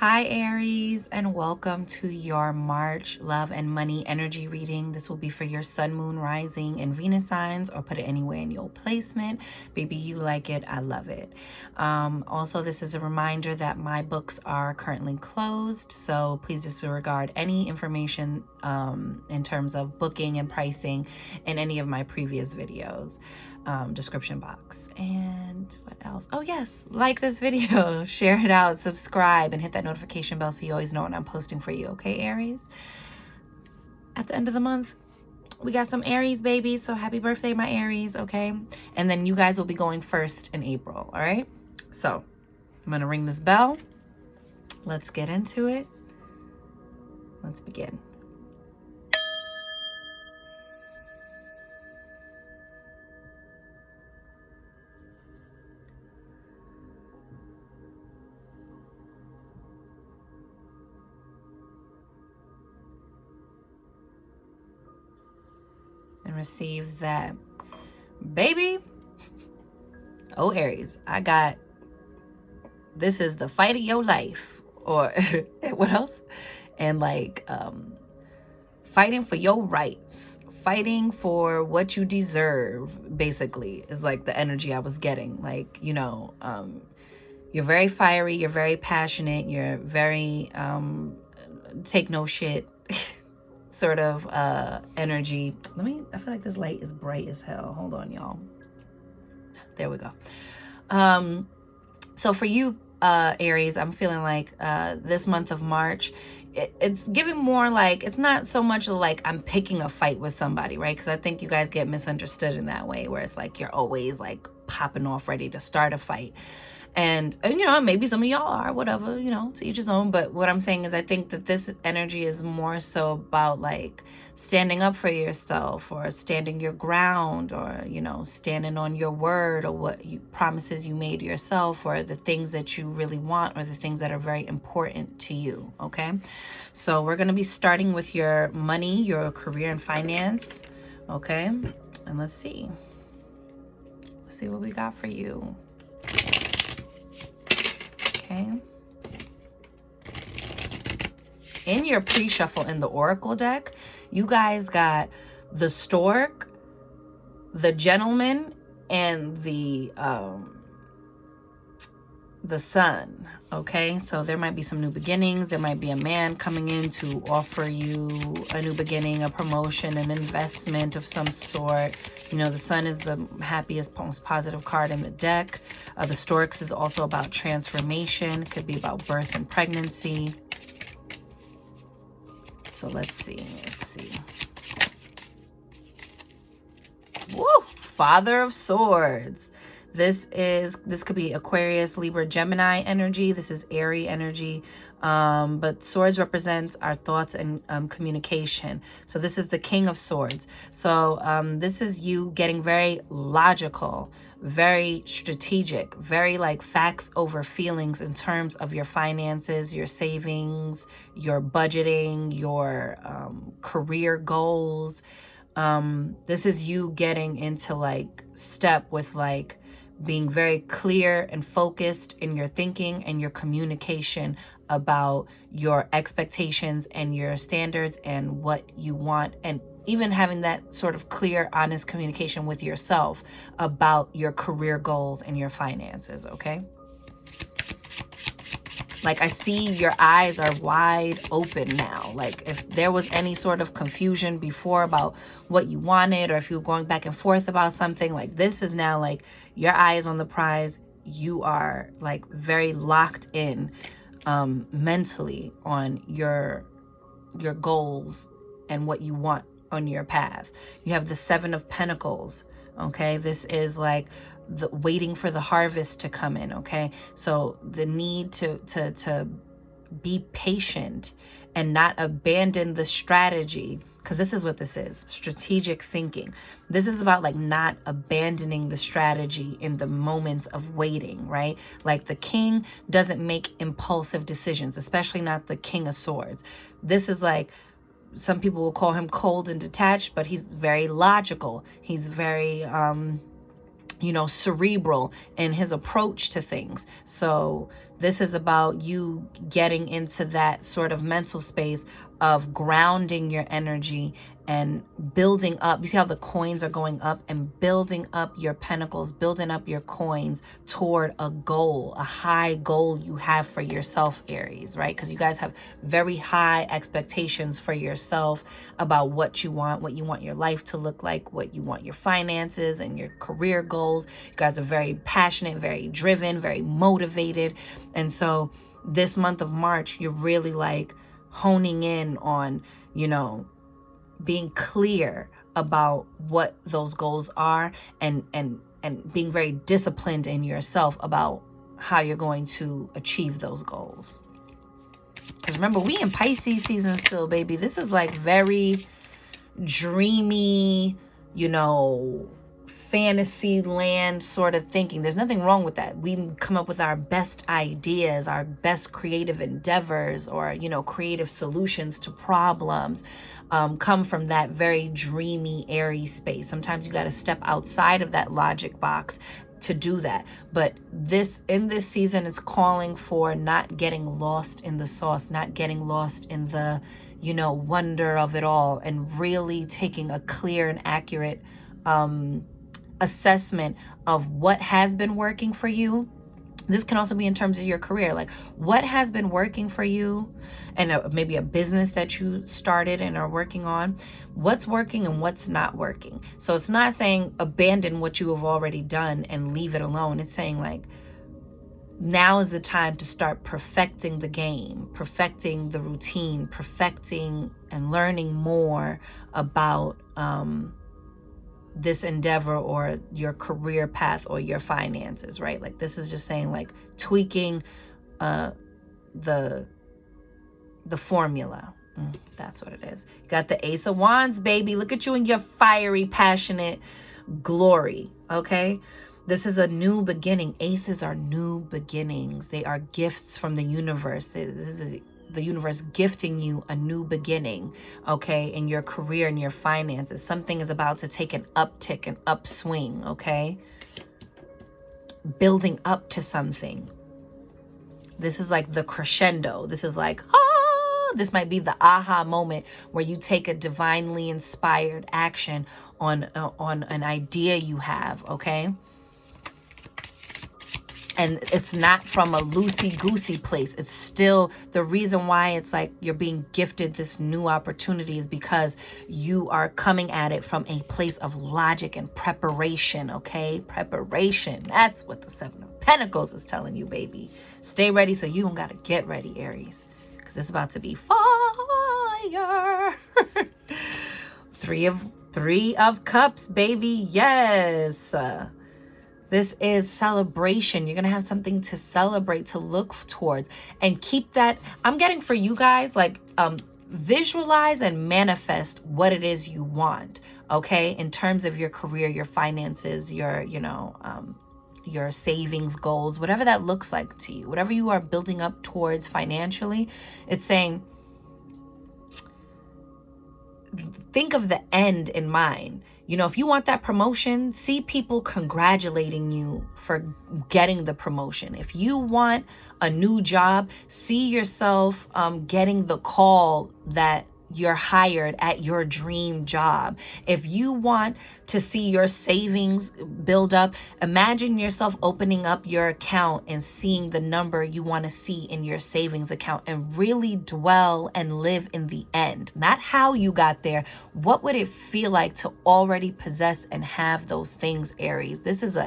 Hi Aries, and welcome to your March love and money energy reading. This will be for your sun, moon, rising, and Venus signs, or put it anywhere in your placement. Baby, you like it, I love it. Also, this is a reminder that my books are currently closed, so please disregard any information in terms of booking and pricing in any of my previous videos. Description box. And what else? Oh yes, like this video, share it out, subscribe, and hit that notification bell so you always know when I'm posting for you. Okay, Aries? At the end of the month, we got some Aries babies, so happy birthday, my Aries. Okay, and then you guys will be going first in April. All right, so I'm gonna ring this bell. Let's get into it. Let's begin. And receive that, baby. Oh, Aries, I got, this is the fight of your life, or what else? And like fighting for your rights, fighting for what you deserve, basically, is like the energy I was getting. Like, you know, you're very fiery, you're very passionate, you're very take no shit sort of energy. I feel like this light is bright as hell. Hold on, y'all. There we go. So for you, Aries, I'm feeling like this month of March, it's giving more like, it's not so much like I'm picking a fight with somebody, right? Because I think you guys get misunderstood in that way, where it's like you're always like popping off ready to start a fight. And you know, maybe some of y'all are, whatever, you know, to each his own. But what I'm saying is I think that this energy is more so about like standing up for yourself, or standing your ground, or, you know, standing on your word, or what you promises you made yourself, or the things that you really want, or the things that are very important to you. Okay, so we're going to be starting with your money, your career and finance. Okay, and let's see what we got for you. Okay. In your pre-shuffle in the Oracle deck, you guys got the Stork, the Gentleman, and the Sun. Okay, so there might be some new beginnings. There might be a man coming in to offer you a new beginning, a promotion, an investment of some sort. You know, the Sun is the happiest, most positive card in the deck. The Storks is also about transformation. Could be about birth and pregnancy. So let's see. Woo! Father of Swords. This could be Aquarius, Libra, Gemini energy. This is Aries energy. But swords represents our thoughts and communication. So this is the King of Swords. So this is you getting very logical, very strategic, very like facts over feelings in terms of your finances, your savings, your budgeting, your career goals. This is you getting into like step with like being very clear and focused in your thinking and your communication about your expectations and your standards and what you want, and even having that sort of clear, honest communication with yourself about your career goals and your finances. Okay, like I see your eyes are wide open now. Like if there was any sort of confusion before about what you wanted, or if you were going back and forth about something, like this is now like your eye is on the prize. You are like very locked in mentally on your goals and what you want on your path. You have the Seven of Pentacles. Okay, this is like the waiting for the harvest to come in. Okay, so the need to be patient and not abandon the strategy, because this is what this is, strategic thinking. This is about like not abandoning the strategy in the moments of waiting, right? Like the King doesn't make impulsive decisions, especially not the King of Swords. This is like, some people will call him cold and detached, but he's very logical. He's very you know, cerebral in his approach to things. So This is about you getting into that sort of mental space of grounding your energy and building up. You see how the coins are going up, and building up your pentacles, building up your coins toward a goal, a high goal you have for yourself, Aries, right? Because you guys have very high expectations for yourself about what you want your life to look like, what you want your finances and your career goals. You guys are very passionate, very driven, very motivated. And so this month of March, you're really like honing in on, you know, being clear about what those goals are, and being very disciplined in yourself about how you're going to achieve those goals. Because remember, we in Pisces season still, baby. This is like very dreamy, you know, fantasy land sort of thinking. There's nothing wrong with that. We come up with our best ideas, our best creative endeavors, or, you know, creative solutions to problems come from that very dreamy, airy space. Sometimes you got to step outside of that logic box to do that. But in this season, it's calling for not getting lost in the sauce, not getting lost in the, you know, wonder of it all, and really taking a clear and accurate assessment of what has been working for you. This can also be in terms of your career, like what has been working for you, and maybe a business that you started and are working on. What's working and what's not working. So it's not saying abandon what you have already done and leave it alone. It's saying like, now is the time to start perfecting the game, perfecting the routine, perfecting and learning more about this endeavor or your career path or your finances, right? Like this is just saying like tweaking the formula. That's what it is. You got the Ace of Wands, baby. Look at you in your fiery, passionate glory, okay? This is a new beginning. Aces are new beginnings. They are gifts from the universe. This is the universe gifting you a new beginning, okay, in your career and your finances. Something is about to take an uptick, an upswing, okay? Building up to something. This is like the crescendo. This is like, this might be the aha moment where you take a divinely inspired action on an idea you have, okay? And it's not from a loosey-goosey place. It's still the reason why it's like you're being gifted this new opportunity is because you are coming at it from a place of logic and preparation, okay? Preparation. That's what the Seven of Pentacles is telling you, baby. Stay ready so you don't got to get ready, Aries, because it's about to be fire. Three of Cups, baby. Yes. This is celebration. You're going to have something to celebrate, to look towards, and keep that. I'm getting for you guys, like, visualize and manifest what it is you want, okay? In terms of your career, your finances, your, you know, your savings goals, whatever that looks like to you, whatever you are building up towards financially, it's saying, think of the end in mind. You know, if you want that promotion, see people congratulating you for getting the promotion. If you want a new job, see yourself getting the call that you're hired at your dream job. If you want to see your savings build up, imagine yourself opening up your account and seeing the number you want to see in your savings account, and really dwell and live in the end, not how you got there. What would it feel like to already possess and have those things, Aries? This is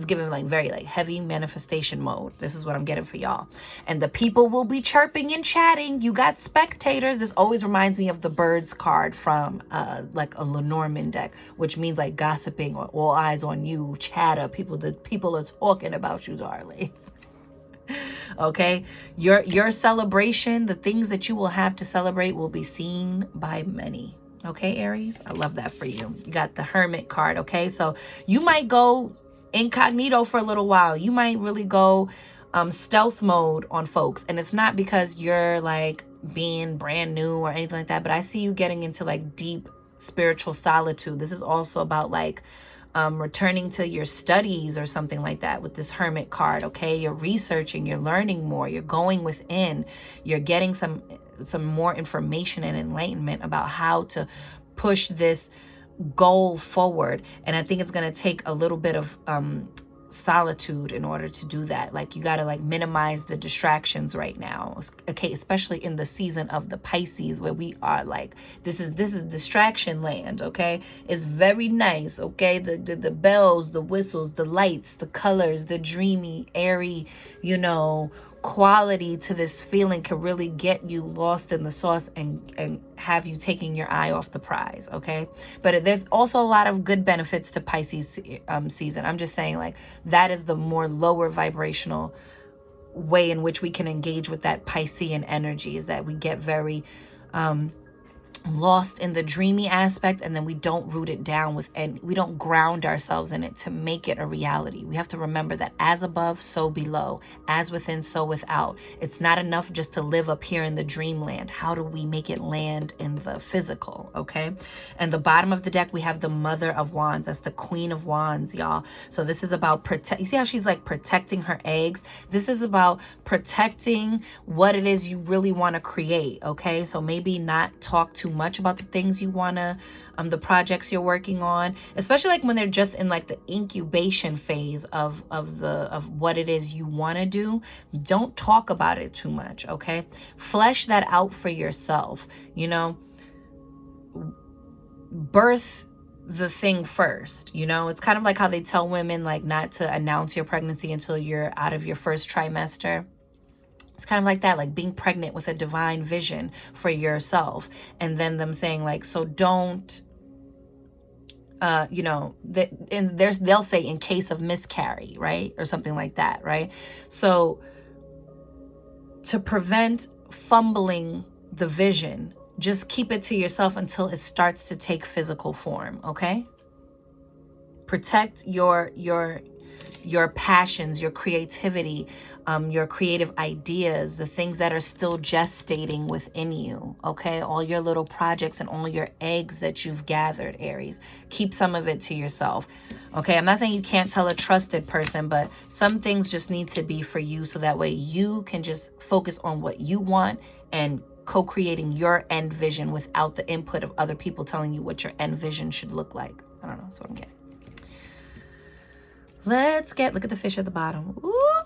giving like very like heavy manifestation mode. This is what I'm getting for y'all. And the people will be chirping and chatting. You got spectators. This always reminds me of the birds card from like a Lenormand deck, which means like gossiping or all eyes on you, chatter. The people are talking about you, darling. Okay, your celebration, the things that you will have to celebrate will be seen by many. Okay, Aries, I love that for you. You got the Hermit card. Okay, so you might go incognito for a little while. You might really go stealth mode on folks, and it's not because you're like being brand new or anything like that, but I see you getting into like deep spiritual solitude. This is also about like returning to your studies or something like that with this Hermit card, okay? You're researching, you're learning more, you're going within, you're getting some more information and enlightenment about how to push this goal forward. And I think it's going to take a little bit of solitude in order to do that. Like, you got to like minimize the distractions right now, okay? Especially in the season of the Pisces, where we are like, this is distraction land, okay? It's very nice, okay? The bells, the whistles, the lights, the colors, the dreamy, airy, you know, quality to this feeling can really get you lost in the sauce and have you taking your eye off the prize, okay? But there's also a lot of good benefits to Pisces season. I'm just saying, like, that is the more lower vibrational way in which we can engage with that Piscean energy, is that we get very lost in the dreamy aspect, and then we don't root it down with, and we don't ground ourselves in it to make it a reality. We have to remember that as above, so below, as within, so without. It's not enough just to live up here in the dreamland. How do we make it land in the physical, okay? And the bottom of the deck, we have the Mother of Wands. That's the Queen of Wands, y'all. So this is about you see how she's like protecting her eggs? This is about protecting what it is you really want to create, okay? So maybe not talk too much about the things you want to, the projects you're working on, especially like when they're just in like the incubation phase of what it is you want to do. Don't talk about it too much, okay? Flesh that out for yourself, you know? Birth the thing first, you know? It's kind of like how they tell women like not to announce your pregnancy until you're out of your first trimester. It's kind of like that, like being pregnant with a divine vision for yourself. And then them saying like, so don't, you know, they'll say in case of miscarry, right? Or something like that, right? So to prevent fumbling the vision, just keep it to yourself until it starts to take physical form, okay? Protect your passions, your creativity, your creative ideas, the things that are still gestating within you, okay? All your little projects and all your eggs that you've gathered, Aries. Keep some of it to yourself, okay? I'm not saying you can't tell a trusted person, but some things just need to be for you, so that way you can just focus on what you want and co-creating your end vision without the input of other people telling you what your end vision should look like. I don't know, that's what I'm getting. Look at the fish at the bottom. Ooh.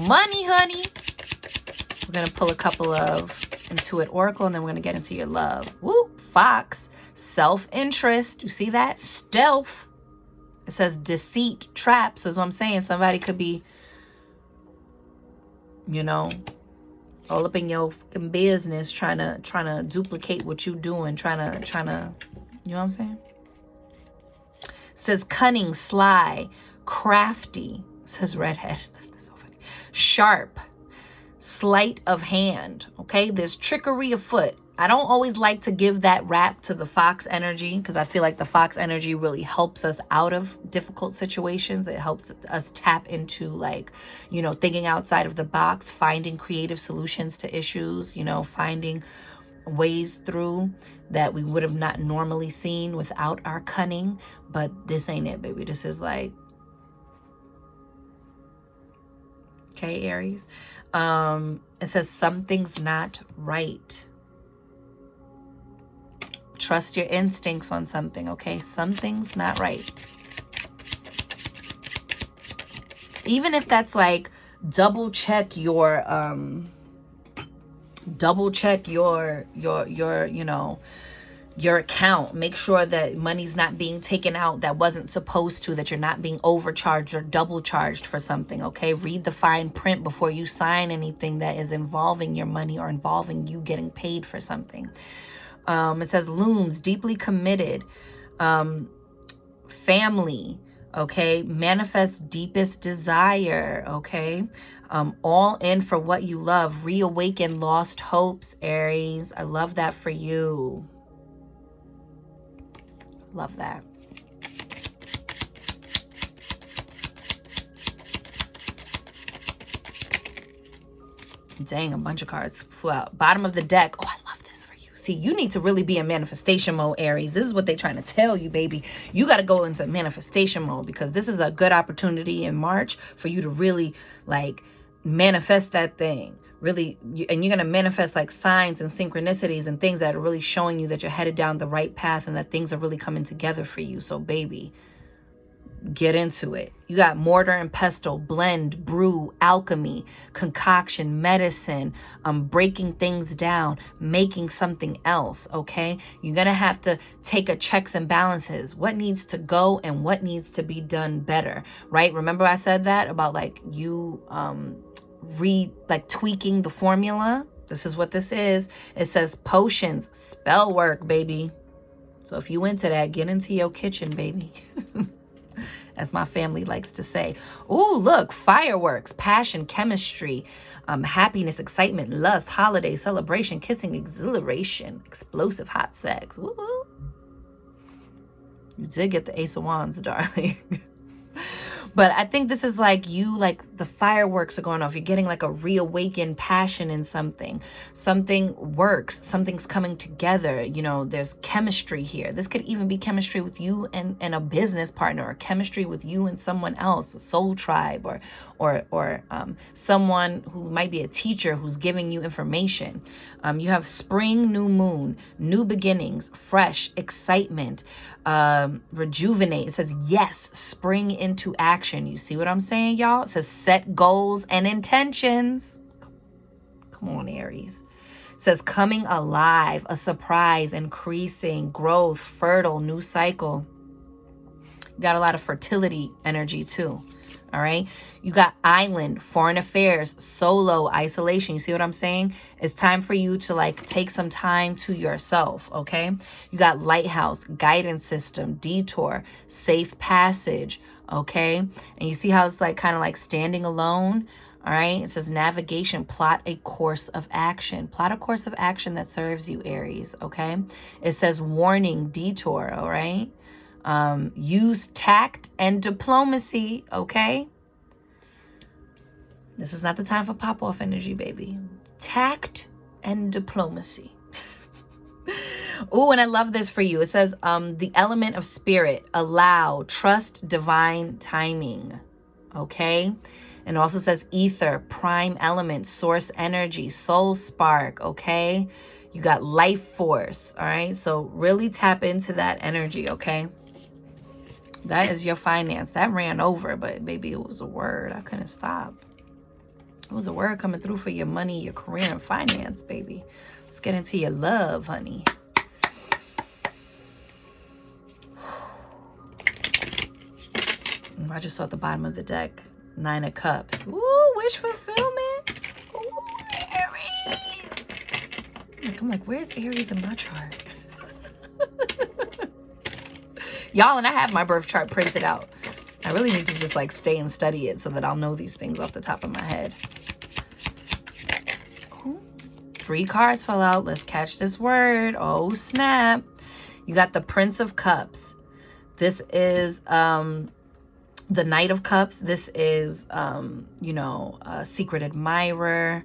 Money, honey. We're going to pull a couple of Intuit Oracle, and then we're going to get into your love. Woo, Fox. Self-interest. You see that? Stealth. It says deceit, traps. That's what I'm saying. Somebody could be, you know, all up in your fucking business, trying to duplicate what you doing, trying to, you know what I'm saying? It says cunning, sly, crafty. It says redhead. That's so funny. Sharp, sleight of hand. Okay, there's trickery afoot. I don't always like to give that rap to the Fox energy, because I feel like the Fox energy really helps us out of difficult situations. It helps us tap into, like, you know, thinking outside of the box, finding creative solutions to issues, you know, finding ways through that we would have not normally seen without our cunning. But this ain't it, baby. This is like, okay, Aries. It says something's not right. Trust your instincts on something, okay? Something's not right. Even if that's like double check your you know, your account. Make sure that money's not being taken out that wasn't supposed to, that you're not being overcharged or double charged for something, okay? Read the fine print before you sign anything that is involving your money or involving you getting paid for something. It says looms, deeply committed, family, okay? Manifest deepest desire, okay? All in for what you love. Reawaken lost hopes, Aries. I love that for you. Love that. Dang, a bunch of cards flew out. Bottom of the deck. Oh, I love this for you. See, you need to really be in manifestation mode, Aries. This is what they're trying to tell you, baby. You got to go into manifestation mode, because this is a good opportunity in March for you to really like manifest that thing. Really, and you're going to manifest like signs and synchronicities and things that are really showing you that you're headed down the right path and that things are really coming together for you. So baby, get into it. You got mortar and pestle, blend, brew, alchemy, concoction, medicine, breaking things down, making something else, okay? You're going to have to take a checks and balances. What needs to go and what needs to be done better, right? Remember I said that about like you tweaking the formula? This is what this is. It says potions, spell work, baby. So if you into that, get into your kitchen, baby. As my family likes to say. Oh, look, fireworks, passion, chemistry, happiness, excitement, lust, holiday, celebration, kissing, exhilaration, explosive hot sex. Woo-hoo. You did get the Ace of Wands, darling. But I think this is like you, like the fireworks are going off. You're getting like a reawakened passion in something. Something works. Something's coming together. You know, there's chemistry here. This could even be chemistry with you and a business partner, or chemistry with you and someone else, a soul tribe, or someone who might be a teacher who's giving you information. You have spring, new moon, new beginnings, fresh, excitement, rejuvenate. It says, yes, spring into action. You see what I'm saying, y'all? It says set goals and intentions. Come on, Aries. It says coming alive, a surprise, increasing, growth, fertile, new cycle. You got a lot of fertility energy too. All right. You got island, foreign affairs, solo, isolation. You see what I'm saying? It's time for you to like take some time to yourself. Okay. You got lighthouse, guidance system, detour, safe passage. Okay. And you see how it's like kind of like standing alone. All right. It says navigation, plot a course of action. Plot a course of action that serves you, Aries. Okay. It says warning, detour. All right. Use tact and diplomacy, okay? This is not the time for pop-off energy, baby. Tact and diplomacy. Oh, and I love this for you. It says, the element of spirit, allow, trust divine timing, okay? And also says ether, prime element, source energy, soul spark, okay? You got life force, all right? So really tap into that energy, okay? That is your finance. That ran over, but baby, it was a word. I couldn't stop. It was a word coming through for your money, your career, and finance, baby. Let's get into your love, honey. I just saw at the bottom of the deck, 9 of Cups. Ooh, wish fulfillment. Ooh, Aries. I'm like, where's Aries in my chart? Y'all, and I have my birth chart printed out. I really need to just like stay and study it so that I'll know these things off the top of my head. Ooh, 3 cards fell out. Let's catch this word. Oh, snap. You got the Prince of Cups. This is the Knight of Cups. This is, a secret admirer.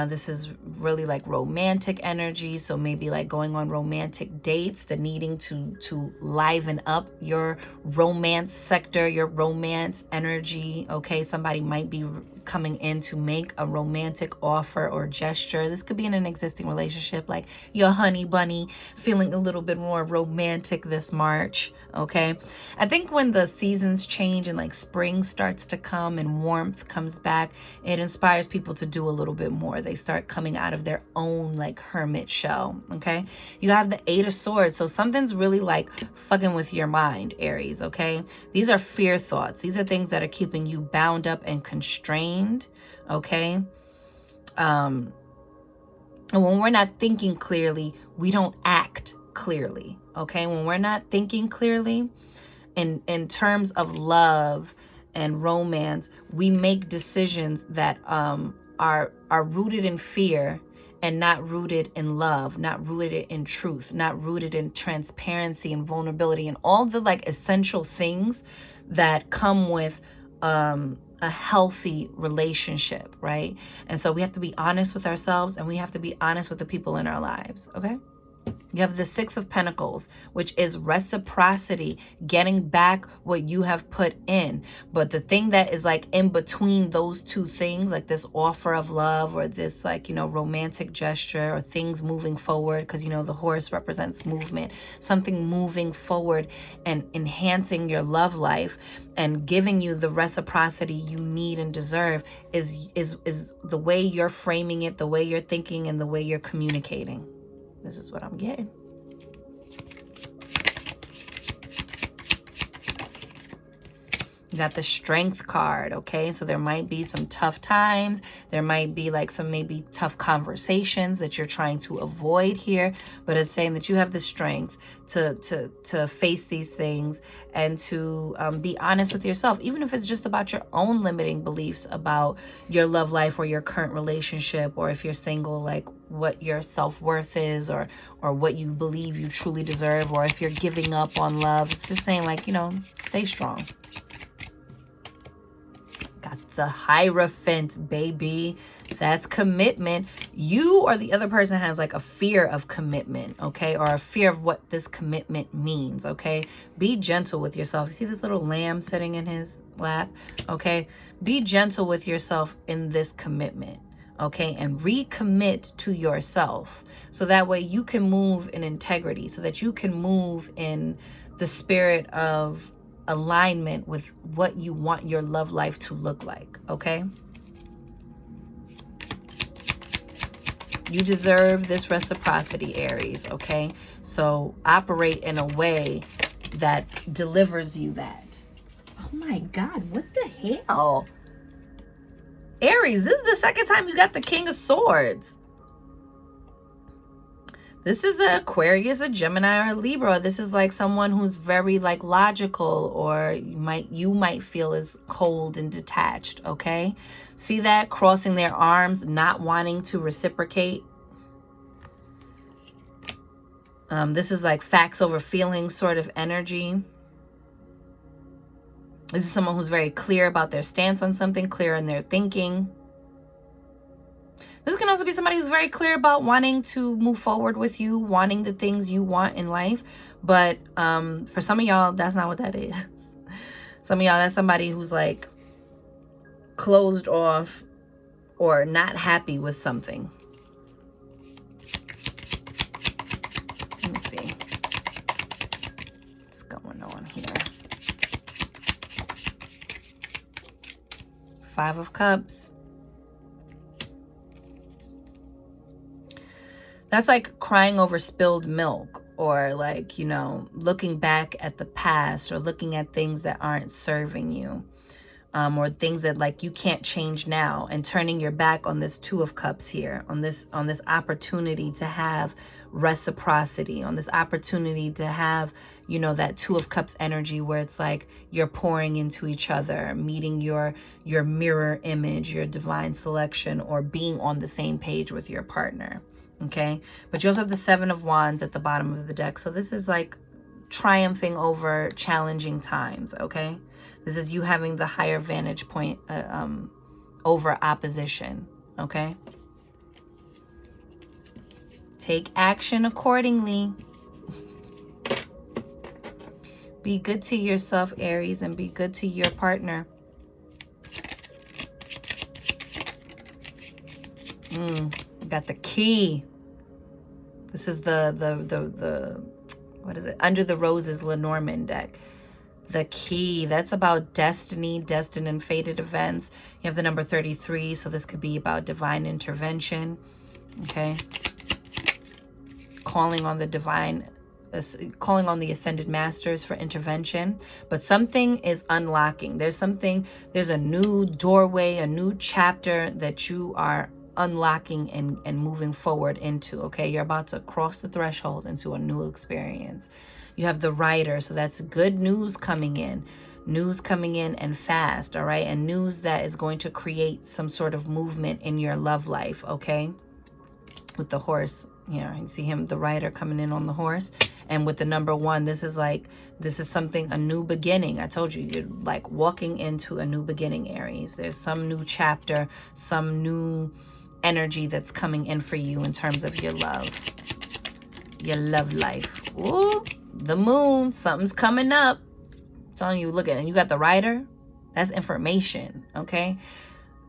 This is really like romantic energy. So maybe like going on romantic dates, the needing to liven up your romance sector, your romance energy. Okay, somebody might be coming in to make a romantic offer or gesture. This could be in an existing relationship, like your honey bunny feeling a little bit more romantic this March. Okay, I think when the seasons change and like spring starts to come and warmth comes back, it inspires people to do a little bit more. They start coming out of their own like hermit shell. Okay, you have the 8 of Swords, so something's really like fucking with your mind, Aries. Okay, these are fear thoughts. These are things that are keeping you bound up and constrained. Okay, and when we're not thinking clearly, we don't act clearly. Okay, when we're not thinking clearly in terms of love and romance, we make decisions that are rooted in fear and not rooted in love, not rooted in truth, not rooted in transparency and vulnerability and all the like essential things that come with a healthy relationship, right? And so we have to be honest with ourselves and we have to be honest with the people in our lives, okay? You have the Six of Pentacles, which is reciprocity, getting back what you have put in. But the thing that is like in between those two things, like this offer of love or this like, you know, romantic gesture or things moving forward, because, you know, the horse represents movement, something moving forward and enhancing your love life and giving you the reciprocity you need and deserve is the way you're framing it, the way you're thinking, and the way you're communicating. This is what I'm getting. You got the Strength card, okay? So there might be some tough times. There might be like some maybe tough conversations that you're trying to avoid here. But it's saying that you have the strength to face these things and to be honest with yourself, even if it's just about your own limiting beliefs about your love life or your current relationship, or if you're single, like what your self-worth is, or what you believe you truly deserve, or if you're giving up on love. It's just saying like, you know, stay strong. Got the Hierophant, baby. That's commitment. You or the other person has like a fear of commitment, okay? Or a fear of what this commitment means, okay? Be gentle with yourself. You see this little lamb sitting in his lap, okay? Be gentle with yourself in this commitment, okay? And recommit to yourself so that way you can move in integrity, so that you can move in the spirit of alignment with what you want your love life to look like, okay? You deserve this reciprocity, Aries, okay? So operate in a way that delivers you that. Oh my God, what the hell? Aries, this is the second time you got the King of Swords. This is an Aquarius, a Gemini, or a Libra. This is like someone who's very like logical, or you might feel is cold and detached, okay? See that? Crossing their arms, not wanting to reciprocate. This is like facts over feelings sort of energy. This is someone who's very clear about their stance on something, clear in their thinking. This can also be somebody who's very clear about wanting to move forward with you, wanting the things you want in life. But for some of y'all, that's not what that is. Some of y'all, that's somebody who's like closed off or not happy with something. Let me see what's going on here. Five of Cups. That's like crying over spilled milk, or like, you know, looking back at the past, or looking at things that aren't serving you, or things that like you can't change now, and turning your back on this Two of Cups here, on this opportunity to have reciprocity, on this opportunity to have, you know, that Two of Cups energy where it's like you're pouring into each other, meeting your mirror image, your divine selection, or being on the same page with your partner. Okay, but you also have the Seven of Wands at the bottom of the deck. So this is like triumphing over challenging times, okay? This is you having the higher vantage point over opposition, okay? Take action accordingly. Be good to yourself, Aries, and be good to your partner. Got the Key. This is the what is it? Under the Roses Lenormand deck. The Key. That's about destiny, destined and fated events. You have the number 33, so this could be about divine intervention. Okay. Calling on the divine, calling on the ascended masters for intervention. But something is unlocking. There's a new doorway, a new chapter that you are unlocking and moving forward into, okay? You're about to cross the threshold into a new experience. You have the Rider, so that's good news coming in and fast, all right? And news that is going to create some sort of movement in your love life, okay? With the horse, you know, you see him, the Rider, coming in on the horse. And with the number 1, this is something, a new beginning. I told you, you're like walking into a new beginning, Aries. There's some new chapter, some new energy that's coming in for you in terms of your love. your love life. Ooh, the moon, something's coming up. I'm telling you, look at it. You got the rider. That's information, okay?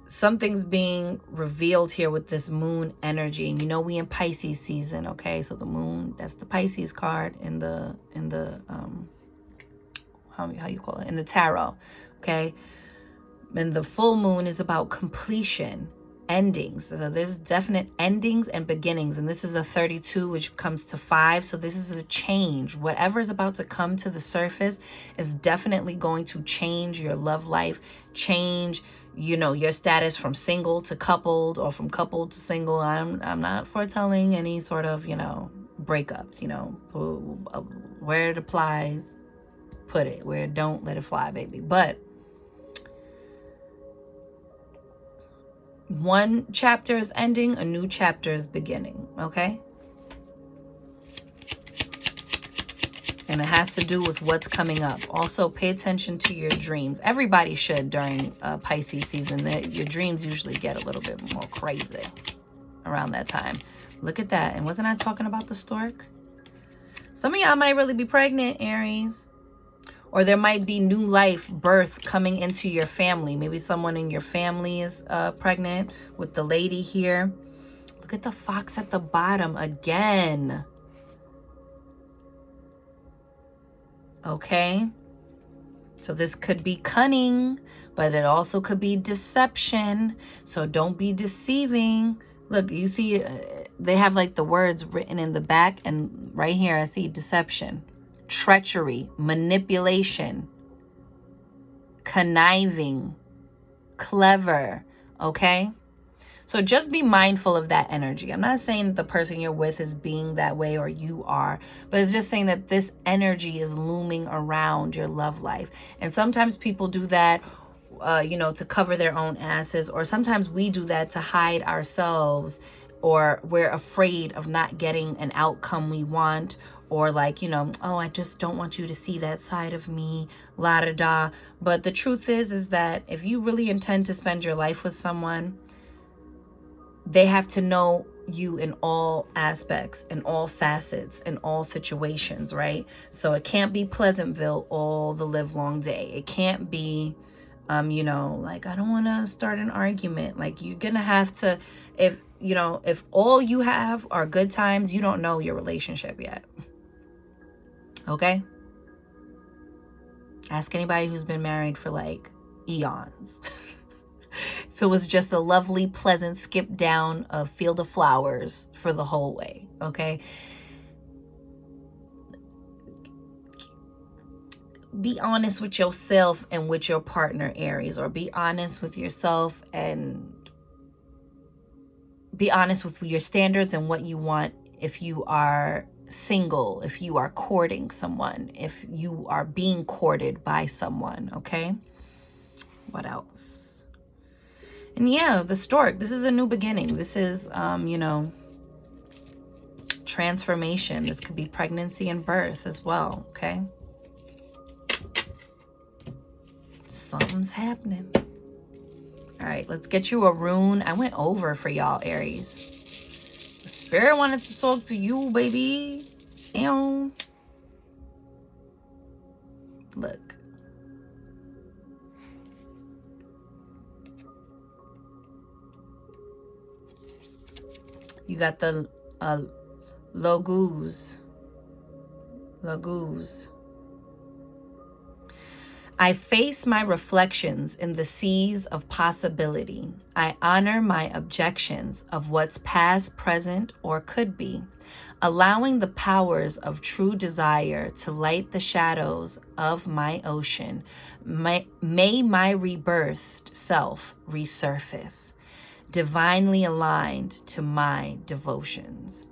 Something's being revealed here with this moon energy. And you know we in Pisces season, okay? So the moon, that's the Pisces card in the how you call it? In the tarot, okay? And the full moon is about completion, endings. So there's definite endings and beginnings. And this is a 32, which comes to 5. So this is a change. Whatever is about to come to the surface is definitely going to change your love life, change, you know, your status from single to coupled or from coupled to single. I'm not foretelling any sort of, you know, breakups, you know, where it applies, put it. Where it don't, let it fly, baby. But one chapter is ending, a new chapter is beginning, okay? And it has to do with what's coming up. Also, pay attention to your dreams. Everybody should during Pisces season. Your dreams usually get a little bit more crazy around that time. Look at that. And wasn't I talking about the stork? Some of y'all might really be pregnant, Aries. Or there might be new life, birth coming into your family. Maybe someone in your family is pregnant with the lady here. Look at the fox at the bottom again. Okay. So this could be cunning, but it also could be deception. So don't be deceiving. Look, you see, they have like the words written in the back, and right here I see deception, treachery, manipulation, conniving, clever, okay? So just be mindful of that energy. I'm not saying that the person you're with is being that way or you are, but it's just saying that this energy is looming around your love life. And sometimes people do that, you know, to cover their own asses, or sometimes we do that to hide ourselves, or we're afraid of not getting an outcome we want, or like, you know, oh, I just don't want you to see that side of me, la da da. But the truth is that if you really intend to spend your life with someone, they have to know you in all aspects, in all facets, in all situations, right? So it can't be Pleasantville all the live long day. It can't be, you know, like, I don't want to start an argument. Like, you're going to have to, if, you know, if all you have are good times, you don't know your relationship yet. Okay? Ask anybody who's been married for like eons. If it was just a lovely, pleasant skip down a field of flowers for the whole way, okay? Be honest with yourself and with your partner, Aries, or be honest with yourself and be honest with your standards and what you want if you are single, if you are courting someone, if you are being courted by someone, okay? What else? And yeah, the stork, this is a new beginning. This is, you know, transformation. This could be pregnancy and birth as well, okay? Something's happening. All right, let's get you a rune. I went over for y'all, Aries. The spirit wanted to talk to you, baby. Ew. Look. You got the Logos. I face my reflections in the seas of possibility. I honor my objections of what's past, present, or could be, allowing the powers of true desire to light the shadows of my ocean. May my rebirthed self resurface, divinely aligned to my devotions.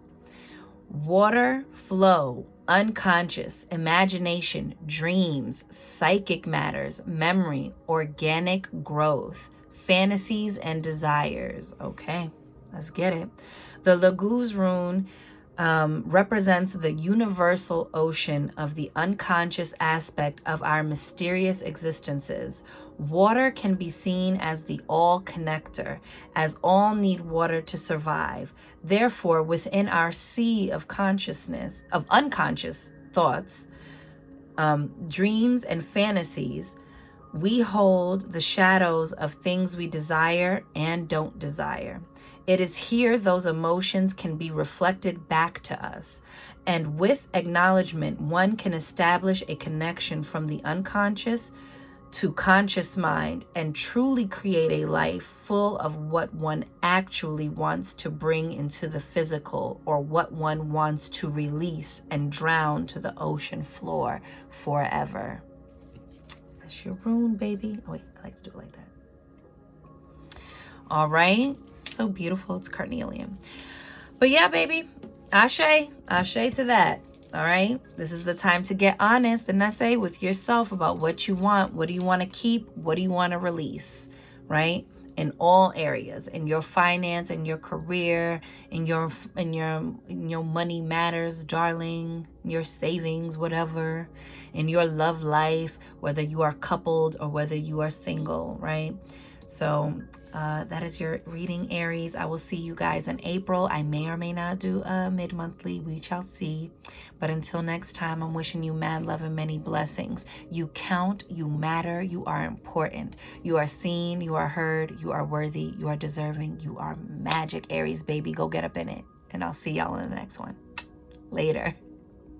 Water flow, unconscious, imagination, dreams, psychic matters, memory, organic growth, fantasies and desires. Okay, let's get it. The Laguz rune represents the universal ocean of the unconscious aspect of our mysterious existences. Water can be seen as the all connector, as all need water to survive. Therefore, within our sea of consciousness, of unconscious thoughts, dreams, and fantasies, we hold the shadows of things we desire and don't desire. It is here those emotions can be reflected back to us. And with acknowledgement, one can establish a connection from the unconscious to conscious mind and truly create a life full of what one actually wants to bring into the physical, or what one wants to release and drown to the ocean floor forever. That's your rune, baby. Oh, wait, I like to do it like that. All right. So beautiful. It's carnelian. But yeah, baby. Ashe to that. All right. This is the time to get honest, and I say, with yourself about what you want. What do you want to keep? What do you want to release? Right? In all areas, in your finance, in your career, in your money matters, darling, your savings, whatever, in your love life, whether you are coupled or whether you are single, right? So that is your reading, Aries. I will see you guys in April. I may or may not do a mid-monthly. We shall see. But until next time, I'm wishing you mad love and many blessings. You count, you matter, you are important. You are seen, you are heard, you are worthy, you are deserving, you are magic, Aries, baby. Go get up in it. And I'll see y'all in the next one. Later.